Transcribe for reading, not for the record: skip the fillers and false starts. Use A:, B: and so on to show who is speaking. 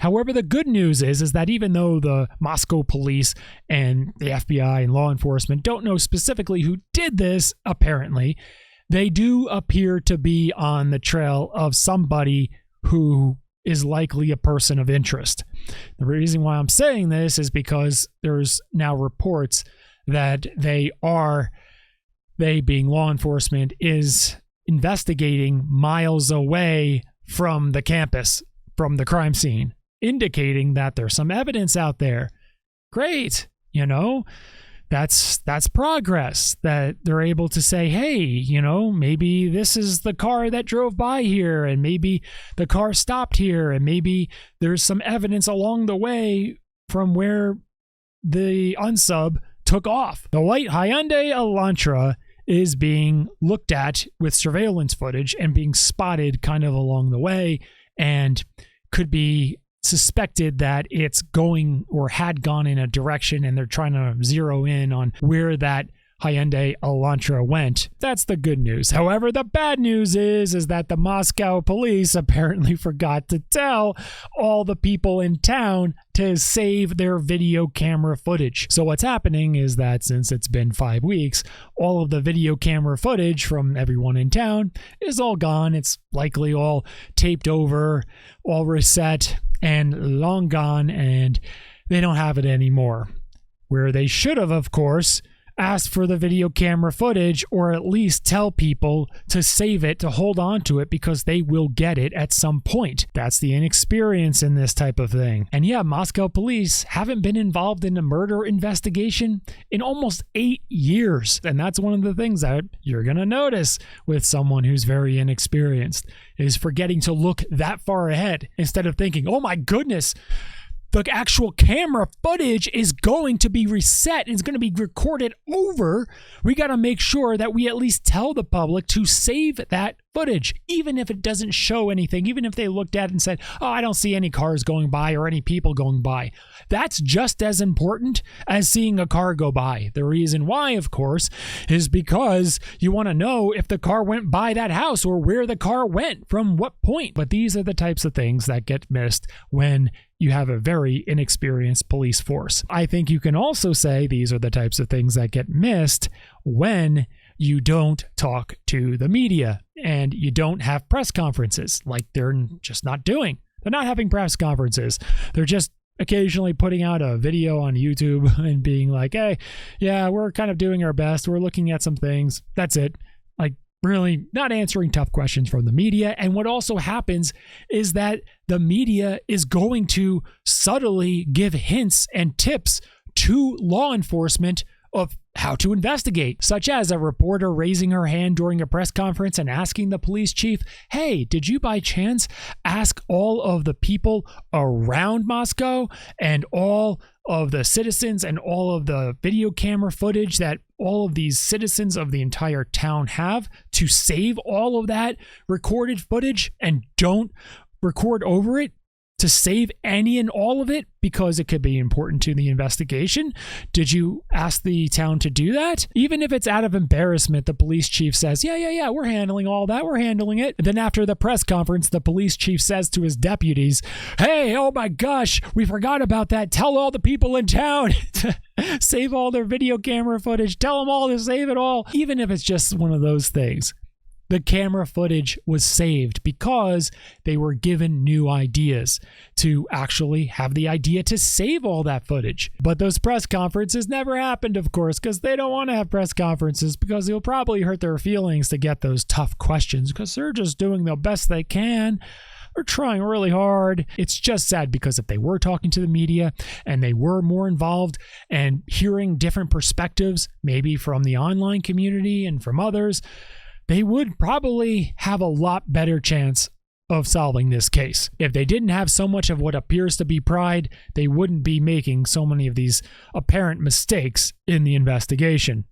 A: However, the good news is that even though the Moscow police and the FBI and law enforcement don't know specifically who did this, apparently, they do appear to be on the trail of somebody who is likely a person of interest. The reason why I'm saying this is because there's now reports that they being law enforcement, is investigating miles away from the campus, from the crime scene, indicating that there's some evidence out there. Great, that's progress, that they're able to say, hey, maybe this is the car that drove by here, and maybe the car stopped here, and maybe there's some evidence along the way from where the unsub took off. The white Hyundai Elantra is being looked at with surveillance footage and being spotted kind of along the way, and could be suspected that it's going or had gone in a direction, and they're trying to zero in on where that Hyundai Elantra went. That's the good news. However, the bad news is that the Moscow police apparently forgot to tell all the people in town to save their video camera footage. So what's happening is that since it's been 5 weeks, all of the video camera footage from everyone in town is all gone. It's likely all taped over, all reset, and long gone, and they don't have it anymore. Where they should have, of course, asked for the video camera footage, or at least tell people to save it, to hold on to it, because they will get it at some point. That's the inexperience in this type of thing. And yeah, Moscow police haven't been involved in a murder investigation in almost 8 years. And that's one of the things that you're going to notice with someone who's very inexperienced, is forgetting to look that far ahead instead of thinking, oh my goodness, the actual camera footage is going to be reset. It's going to be recorded over. We got to make sure that we at least tell the public to save that footage, even if it doesn't show anything, even if they looked at it and said, oh, I don't see any cars going by or any people going by. That's just as important as seeing a car go by. The reason why, of course, is because you want to know if the car went by that house or where the car went, from what point. But these are the types of things that get missed when you have a very inexperienced police force. I think you can also say these are the types of things that get missed when you don't talk to the media and you don't have press conferences, like they're just not doing. They're not having press conferences. They're just occasionally putting out a video on YouTube and being like, hey, yeah, we're kind of doing our best. We're looking at some things. That's it. Like, really not answering tough questions from the media. And what also happens is that the media is going to subtly give hints and tips to law enforcement of how to investigate, such as a reporter raising her hand during a press conference and asking the police chief, hey, did you by chance ask all of the people around Moscow and all of the citizens and all of the video camera footage that all of these citizens of the entire town have to save all of that recorded footage and don't record over it? To save any and all of it because it could be important to the investigation? Did you ask the town to do that? Even if it's out of embarrassment, the police chief says, yeah, we're handling all that. We're handling it. And then after the press conference, the police chief says to his deputies, hey, oh my gosh, we forgot about that. Tell all the people in town to save all their video camera footage. Tell them all to save it all. Even if it's just one of those things. The camera footage was saved because they were given new ideas to actually have the idea to save all that footage. But those press conferences never happened, of course, because they don't want to have press conferences because it'll probably hurt their feelings to get those tough questions because they're just doing the best they can. They're trying really hard. It's just sad because if they were talking to the media and they were more involved and hearing different perspectives, maybe from the online community and from others, they would probably have a lot better chance of solving this case. If they didn't have so much of what appears to be pride, they wouldn't be making so many of these apparent mistakes in the investigation.